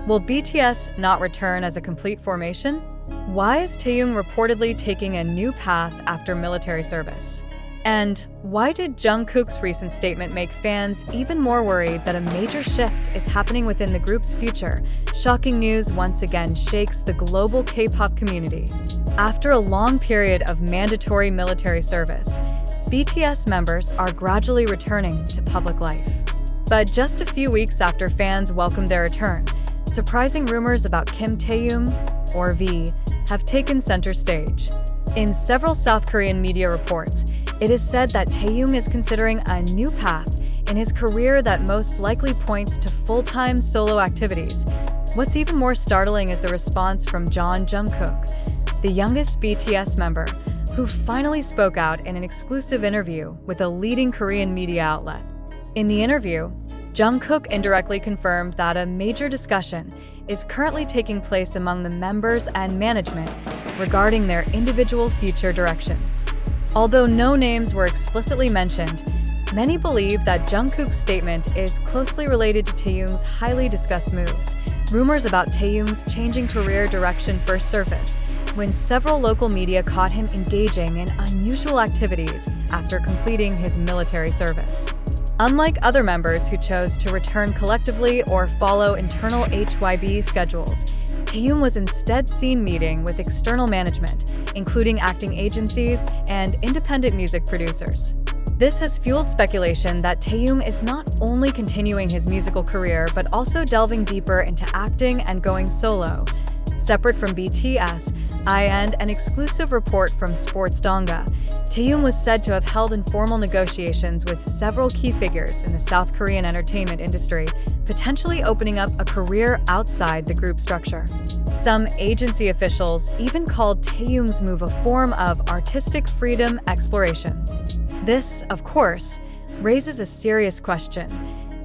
Will BTS not return as a complete formation? Why is Taehyung reportedly taking a new path after military service? And why did Jungkook's recent statement make fans even more worried that a major shift is happening within the group's future? Shocking news once again shakes the global K-pop community. After a long period of mandatory military service, BTS members are gradually returning to public life. But just a few weeks after fans welcomed their return, surprising rumors about Kim Taehyung, or V, have taken center stage. In several South Korean media reports, it is said that Taehyung is considering a new path in his career that most likely points to full-time solo activities. What's even more startling is the response from Jungkook, the youngest BTS member, who finally spoke out in an exclusive interview with a leading Korean media outlet. In the interview, Jungkook indirectly confirmed that a major discussion is currently taking place among the members and management regarding their individual future directions. Although no names were explicitly mentioned, many believe that Jungkook's statement is closely related to Taehyung's highly discussed moves. Rumors about Taehyung's changing career direction first surfaced when several local media caught him engaging in unusual activities after completing his military service. Unlike other members who chose to return collectively or follow internal HYB schedules, Taehyung was instead seen meeting with external management, including acting agencies and independent music producers. This has fueled speculation that Taehyung is not only continuing his musical career but also delving deeper into acting and going solo. Separate from BTS, and an exclusive report from Seulanga, Taehyung was said to have held informal negotiations with several key figures in the South Korean entertainment industry, potentially opening up a career outside the group structure. Some agency officials even called Taehyung's move a form of artistic freedom exploration. This, of course, raises a serious question.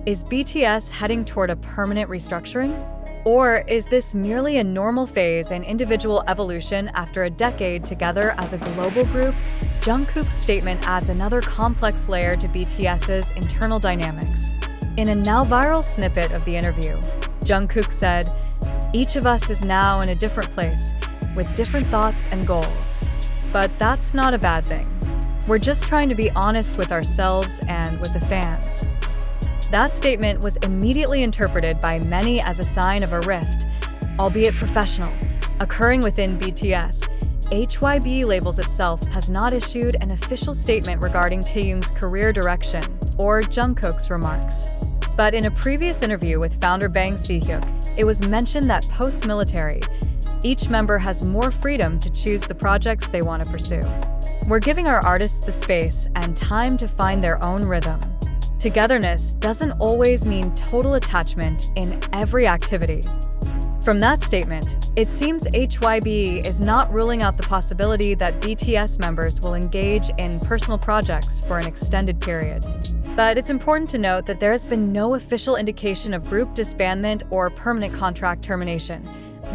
Is BTS heading toward a permanent restructuring? Or is this merely a normal phase in individual evolution after a decade together as a global group? Jungkook's statement adds another complex layer to BTS's internal dynamics. In a now viral snippet of the interview, Jungkook said, "Each of us is now in a different place, with different thoughts and goals. But that's not a bad thing. We're just trying to be honest with ourselves and with the fans." That statement was immediately interpreted by many as a sign of a rift, albeit professional, occurring within BTS. HYB labels itself has not issued an official statement regarding Taehyung's career direction or Jungkook's remarks. But in a previous interview with founder Bang Taehyung, it was mentioned that post-military, each member has more freedom to choose the projects they want to pursue. We're giving our artists the space and time to find their own rhythm. Togetherness doesn't always mean total attachment in every activity. From that statement, it seems HYB is not ruling out the possibility that BTS members will engage in personal projects for an extended period. But it's important to note that there has been no official indication of group disbandment or permanent contract termination.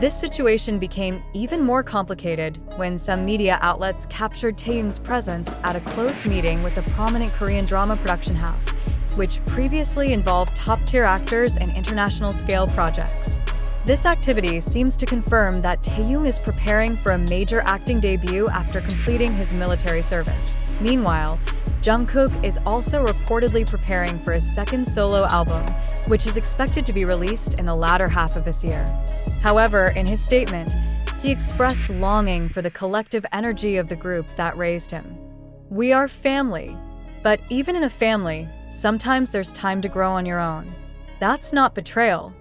This situation became even more complicated when some media outlets captured Taehyung's presence at a closed meeting with a prominent Korean drama production house, which previously involved top-tier actors and international-scale projects. This activity seems to confirm that Taehyung is preparing for a major acting debut after completing his military service. Meanwhile, Jungkook is also reportedly preparing for his second solo album, which is expected to be released in the latter half of this year. However, in his statement, he expressed longing for the collective energy of the group that raised him. "We are family. But even in a family, sometimes there's time to grow on your own. That's not betrayal,"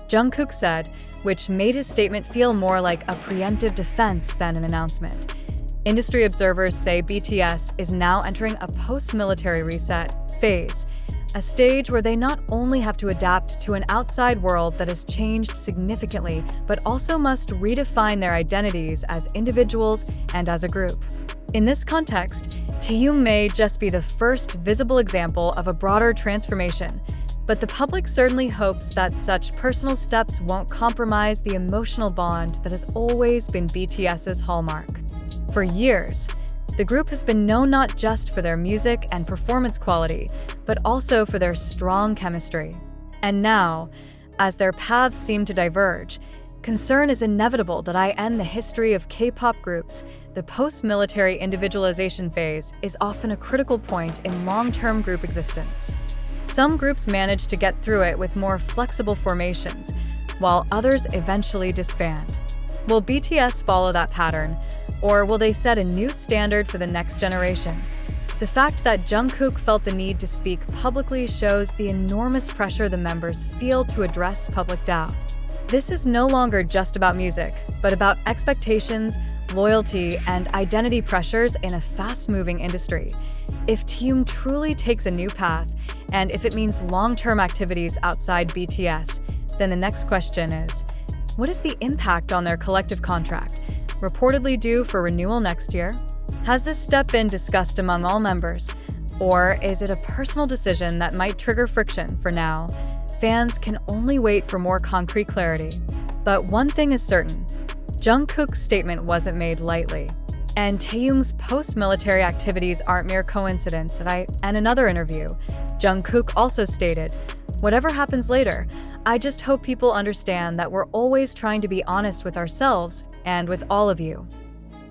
Jungkook said, which made his statement feel more like a preemptive defense than an announcement. Industry observers say BTS is now entering a post-military reset phase, a stage where they not only have to adapt to an outside world that has changed significantly, but also must redefine their identities as individuals and as a group. In this context, Taehyung may just be the first visible example of a broader transformation, but the public certainly hopes that such personal steps won't compromise the emotional bond that has always been BTS's hallmark. For years, the group has been known not just for their music and performance quality, but also for their strong chemistry. And now, As their paths seem to diverge, concern is inevitable that I end the history of K-pop groups. The post-military individualization phase is often a critical point in long-term group existence. Some groups manage to get through it with more flexible formations, while others eventually disband. Will BTS follow that pattern, or will they set a new standard for the next generation? The fact that Jungkook felt the need to speak publicly shows the enormous pressure the members feel to address public doubt. This is no longer just about music, but about expectations, loyalty, and identity pressures in a fast-moving industry. If Taehyung truly takes a new path, and if it means long-term activities outside BTS, then the next question is, what is the impact on their collective contract, reportedly due for renewal next year? Has this step been discussed among all members, or is it a personal decision that might trigger friction? For now, fans can only wait for more concrete clarity. But one thing is certain, Jungkook's statement wasn't made lightly. And Taehyung's post-military activities aren't mere coincidence. In another interview, Jungkook also stated, "Whatever happens later, I just hope people understand that we're always trying to be honest with ourselves and with all of you."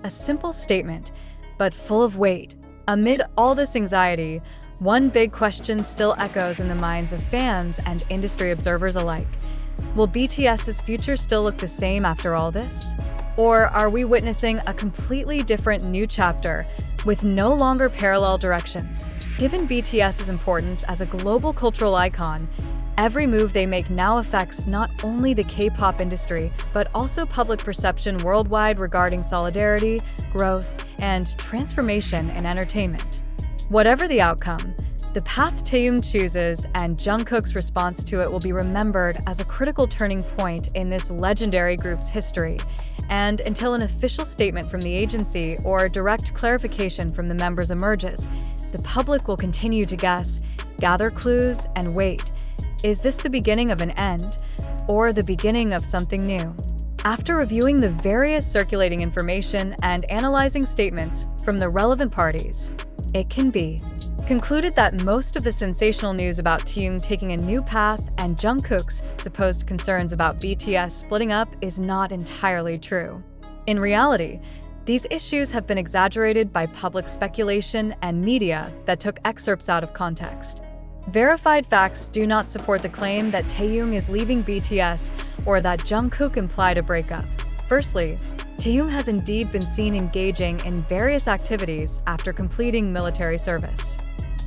A simple statement, but full of weight. Amid all this anxiety, one big question still echoes in the minds of fans and industry observers alike. Will BTS's future still look the same after all this? Or are we witnessing a completely different new chapter with no longer parallel directions? Given BTS's importance as a global cultural icon, every move they make now affects not only the K-pop industry, but also public perception worldwide regarding solidarity, growth, and transformation in entertainment. Whatever the outcome, the path Taehyung chooses and Jungkook's response to it will be remembered as a critical turning point in this legendary group's history. And until an official statement from the agency or direct clarification from the members emerges, the public will continue to guess, gather clues, and wait. Is this the beginning of an end, or the beginning of something new? After reviewing the various circulating information and analyzing statements from the relevant parties, it can be concluded that most of the sensational news about Taehyung taking a new path and Jungkook's supposed concerns about BTS splitting up is not entirely true. In reality, these issues have been exaggerated by public speculation and media that took excerpts out of context. Verified facts do not support the claim that Taehyung is leaving BTS or that Jungkook implied a breakup. Firstly, Taehyung has indeed been seen engaging in various activities after completing military service.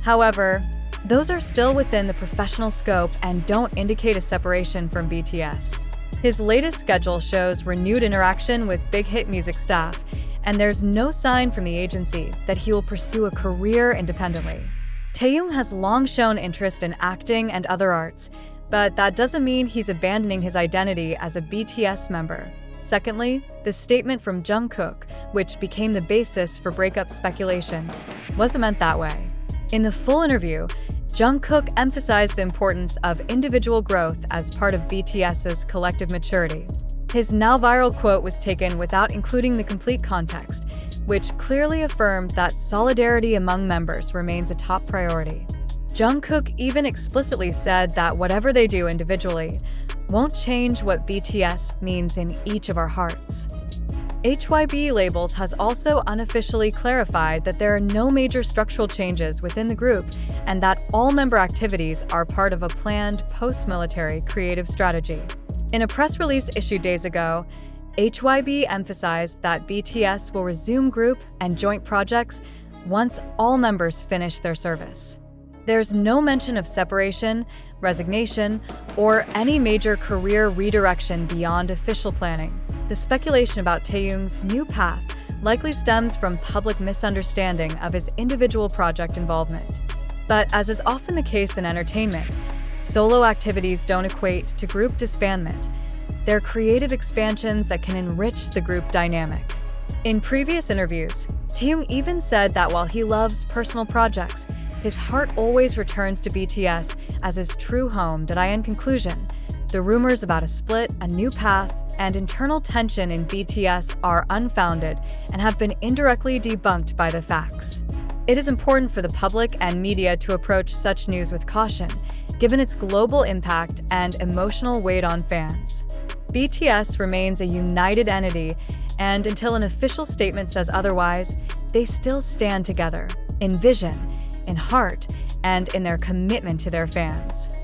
However, those are still within the professional scope and don't indicate a separation from BTS. His latest schedule shows renewed interaction with Big Hit music staff, and there's no sign from the agency that he will pursue a career independently. Taehyung has long shown interest in acting and other arts, but that doesn't mean he's abandoning his identity as a BTS member. Secondly, the statement from Jungkook, which became the basis for breakup speculation, wasn't meant that way. In the full interview, Jungkook emphasized the importance of individual growth as part of BTS's collective maturity. His now viral quote was taken without including the complete context, which clearly affirmed that solidarity among members remains a top priority. Jungkook even explicitly said that whatever they do individually won't change what BTS means in each of our hearts. HYB Labels has also unofficially clarified that there are no major structural changes within the group and that all member activities are part of a planned post-military creative strategy. In a press release issued days ago, HYB emphasized that BTS will resume group and joint projects once all members finish their service. There's no mention of separation, resignation, or any major career redirection beyond official planning. The speculation about Taehyung's new path likely stems from public misunderstanding of his individual project involvement. But as is often the case in entertainment, solo activities don't equate to group disbandment. They're creative expansions that can enrich the group dynamic. In previous interviews, Taehyung even said that while he loves personal projects, his heart always returns to BTS as his true home. In conclusion, the rumors about a split, a new path, and internal tension in BTS are unfounded and have been indirectly debunked by the facts. It is important for the public and media to approach such news with caution, given its global impact and emotional weight on fans. BTS remains a united entity, and until an official statement says otherwise, they still stand together in vision, in heart, and in their commitment to their fans.